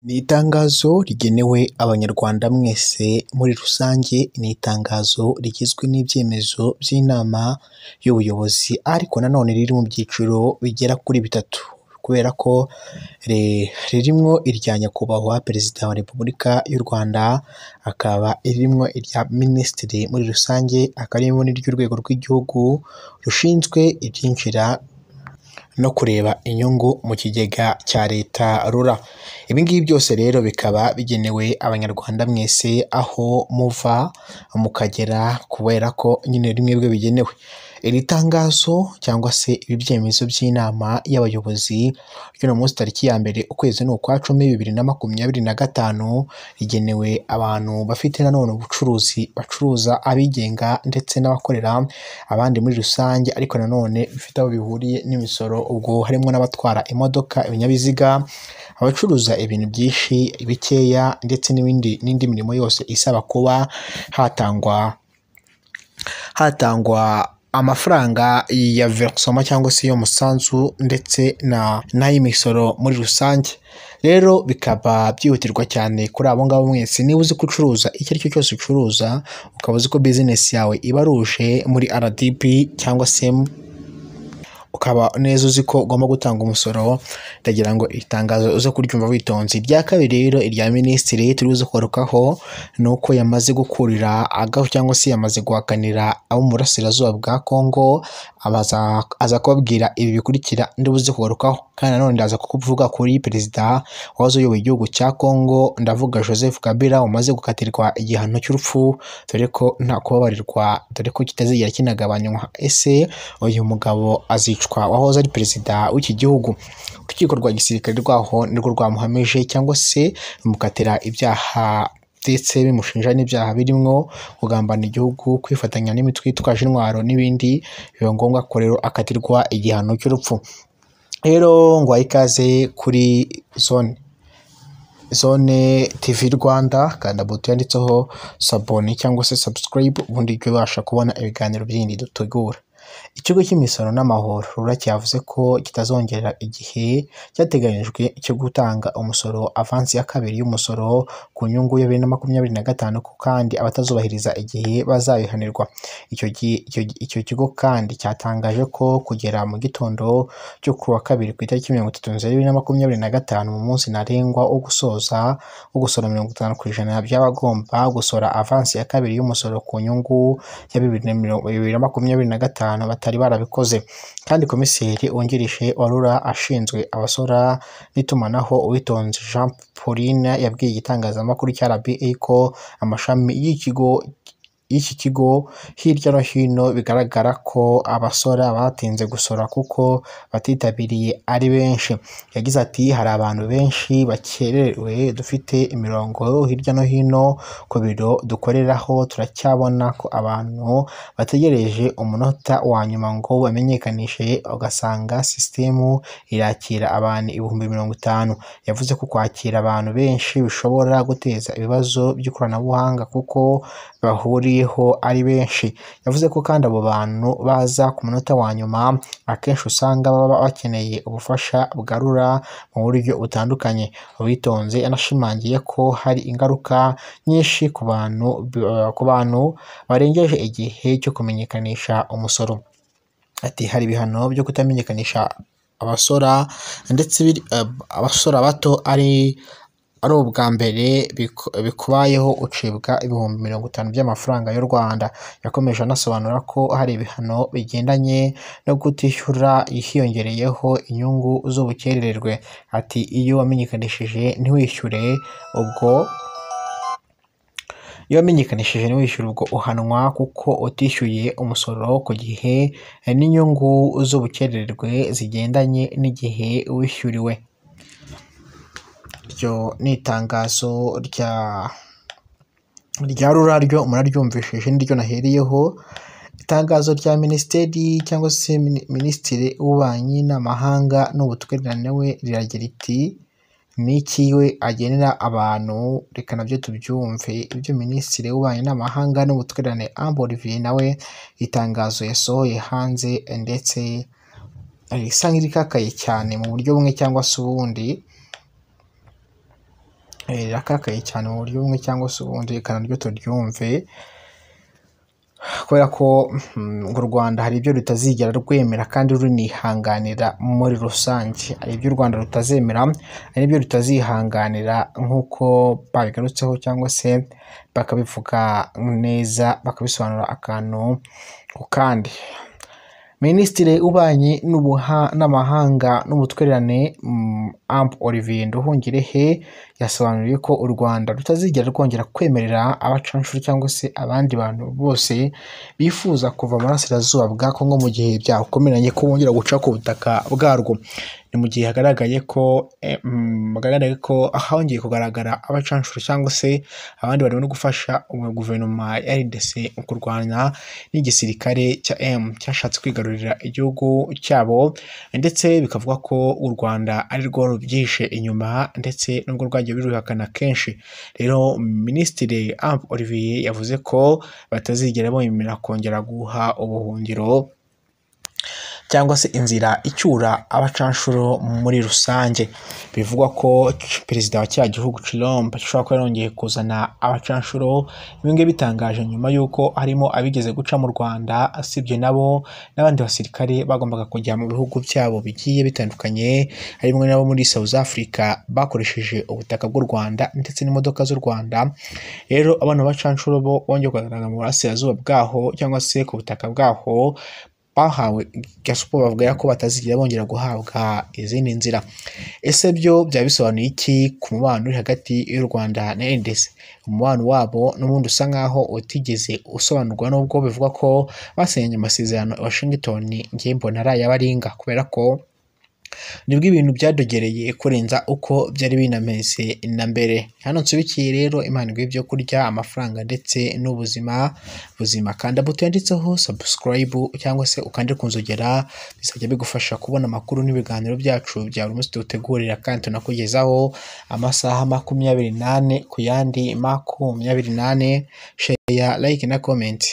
Ni itangazo rigenewe abanyarwanda mwese muri rusange, ni itangazo rigizwe n'ibyemezo by'inama y'ubuyobozi ariko nanone riri mu byiciro bigera kuri bitatu, kubera ko ririmo irya nyakubahwa perezida wa repubulika y'u Rwanda, akaba ririmo irya minisitiri muri rusange, akaba ririmo n'iry'urwego rw'igihugu rushinzwe ibyinjira no kureba inyungu mu kigega cya leta RURA. Ibi ngibi byose rero bikaba bigenewe abanyarwanda mwese aho muva mukagera, kubera ko nyine rimwe bwe bigenewe. Iri tangazo cyangwa se ibi byemezo by'inama y'abayobozi ry'uno munsi tariki ya mbere ukwezi ni ukwa cumi 2025 rigenewe abantu bafite nanone ubucuruzi, bacuruza, abigenga ndetse n'abakorera abandi muri rusange, ariko nanone bifite aho bihuriye n'imisoro, ubwo harimo n'abatwara imodoka, ibinyabiziga, abacuruza ibintu byinshi bikeya ndetse n'indi mirimo yose isaba kuba hatangwa amafaranga ya versement cyangwa se y'umusanzu ndetse n'ay'imisoro muri rusange. Rero bikaba byihutirwa cyane kuri abo ngabo mwese, niba uzi ko ucuruza icyo ari cyo cyose ucuruza, ukaba uzi ko business yawe ibaruje muri RDB cyangwa se ukaba neza uzi ko ugomba gutanga umusoro, ndagira ngo itangazo uze kuryumva witonze. Irya kabiri rero irya minisitiri turibuze kugarukaho ni uko yamaze gukurira agaho cyangwa se yamaze guhakanira abo mu burasirazuba bwa Congo, aza kubabwira ibi bikurikira ndibuze kugarukaho, kandi nanone ndaza kukuvuga kuri perezida wahoze uyoboye igihugu cya Congo, ndavuga Joseph Kabila, umaze gukatirwa igihano cy'urupfu dore ko nta kubabarirwa, dore ko kitazigera kinagabanywa. Ese uyu mugabo azicwa wahoze ari perezida w'iki gihugu? Urukiko rwa gisirikare rwaho nirwo rwamuhamije cyangwa se rumukatira ibyaha ndetse bimushinja n'ibyaha birimo kugambana igihugu, kwifatanya n'imitwe yitwaje intwaro n'ibindi, biba ngombwa ko rero akatirwa igihano cy'urupfu. Rero ngo ikaze kuri Zone TV Rwanda, kanda buto yanditseho sabone cyangwa se subscribe, ubundi ujye ubasha kubona ibiganiro byindi dutegura. Ikigo cy'imisoro n'amahoro RURA cyavuze ko kitazongera igihe cyateganyijwe cyo gutanga umusoro avansi ya kabiri y'umusoro ku nyungu ya 2025, kandi abatazubahiriza igihe bazabihanirwa. Icyo kigo kandi cyatangaje ko kugera mu gitondo cyo kuwa kabiri ku itariki 30 Nzeri 2025, mu munsi ntarengwa wo gusora 50% by'abagomba gusora avansi ya kabiri y'umusoro ku nyungu ya 2025 batari barabikoze. Kandi komiseri wungirije wa RURA ashinzwe abasora n'itumanaho Uwitonze Jean Pauline yabwiye igitangazamakuru cya RBA ko amashami y'iki kigo hirya no hino bigaragara ko abasora batinze gusora kuko batitabiriye ari benshi. Yagize ati hari abantu benshi bakerewe, dufite imirongo hirya no hino ku biro dukoreraho, turacyabona ko abantu bategereje umunota wa nyuma ngo bamenyekanishe, ugasanga sisitemu irakira abantu 50,000. Yavuze ko kwakira abantu benshi bishobora guteza ibibazo by'ikoranabuhanga kuko bahuriyeho ari benshi. Yavuze ko kandi abo bantu baza ku munota wa nyuma akenshi usanga baba bakeneye ubufasha bwa RURA mu buryo butandukanye. Uwitonze yanashimangiye ko hari ingaruka nyinshi ku bantu barengeje igihe cyo kumenyekanisha umusoro. Ati hari ibihano byo kutamenyekanisha abasora, ndetse abasora bato ari ubwa mbere bikubayeho ucibwa 50,000 by'amafaranga y'u Rwanda. Yakomeje anasobanura ko hari ibihano bigendanye no kutishyura hiyongereyeho inyungu z'ubukererwe. Ati iyo wamenyekanishije ntiwishyure ubwo uhanwa kuko utishyuye umusoro ku gihe n'inyungu z'ubukererwe zigendanye n'igihe wishyuriwe. Iryo ni itangazo rya RURA, ryo muraryumvishije niryo naheriyeho. Itangazo rya minisiteri cyangwa se minisitiri w'ububanyi n'amahanga n'ubutwererane we riragira riti n'iki we agenera abantu. Reka nabyo tubyumve ibyo minisitiri w'ububanyi n'amahanga n'ubutwererane Amber Olivier nawe itangazo yasohoye hanze, ndetse risa nk'irikakaye cyane mu buryo bumwe cyangwa se ubundi. rirakakaye cyane mu buryo bumwe cyangwa se ubundi, reka naryo turyumve. Kubera ko u Rwanda hari ibyo rutazigera rwemera kandi runihanganira muri rusange, hari ibyo u Rwanda rutazemera, hari ibyo rutazihanganira nk'uko babigarutseho cyangwa se bakabivuga neza, bakabisobanura akantu ku kandi. Minisitiri w'Ububanyi n'Amahanga n'Ubutwererane Amb Olivier Nduhungirehe yasobanuriye ko u Rwanda rutazigera rwongera kwemerera abacanshuro cyangwa se abandi bantu bose bifuza kuva mu burasirazuba bwa Kongo mu gihe byakomeranye ko bongera guca ku butaka bwarwo. Ni mu gihe hagaragaye ko hongeye kugaragara abacanshuro cyangwa se abandi barimo no gufasha guverinoma ya RDC kurwanya n'igisirikare cya cyashatse kwigarurira igihugu cyabo, ndetse bikavuga ko u Rwanda ari rwo rubyihishe inyuma ndetse nubwo rwagiye birubihakana kenshi. Rero Minisitiri Amb Olivier yavuze ko batazigera bemera kongera guha ubuhungiro cyangwa se inzira icyura abacanshuro muri rusange. Bivugwa ko perezida wa cya gihugu Chilombo ashobora kuba yarongeye kuzana abacanshuro, bimwe bitangaje nyuma y'uko harimo abigeze guca mu Rwanda, asibye nabo n'abandi basirikare bagombaga kujya mu bihugu byabo bigiye bitandukanye, harimo nabo muri South Africa bakoresheje ubutaka bw'u Rwanda ndetse n'imodoka z'u Rwanda. Rero abana b'abacanshuro bo bongeye kugaragara mu burasirazuba bwaho cyangwa se ku butaka bwaho bahawe gasupo, bavuga ko batazigera bongera guhabwa izindi nzira. Ese byo byabisobanuye iki ku mubano uri hagati y'u Rwanda na RDC? Umubano wabo n'ubundi usa nkaho utigeze usobanurwa, nubwo bivugwa ko basenyanye amasezerano i Washington. Ngiye mbona ari ayabaringa, kubera ko nibwo ibintu byadogereye kurenza uko byari binameze na mbere. Hano nsubikiye rero, Imana iguhe ibyo kurya, amafaranga ndetse n'ubuzima buzima. Kanda buto yanditseho subscribe cyangwa se ukande kunzogera, bizajya bigufasha kubona amakuru n'ibiganiro byacu bya buri munsi dutegurira kandi tunakugezaho amasaha 24 ku yandi 24. Share, like na comment.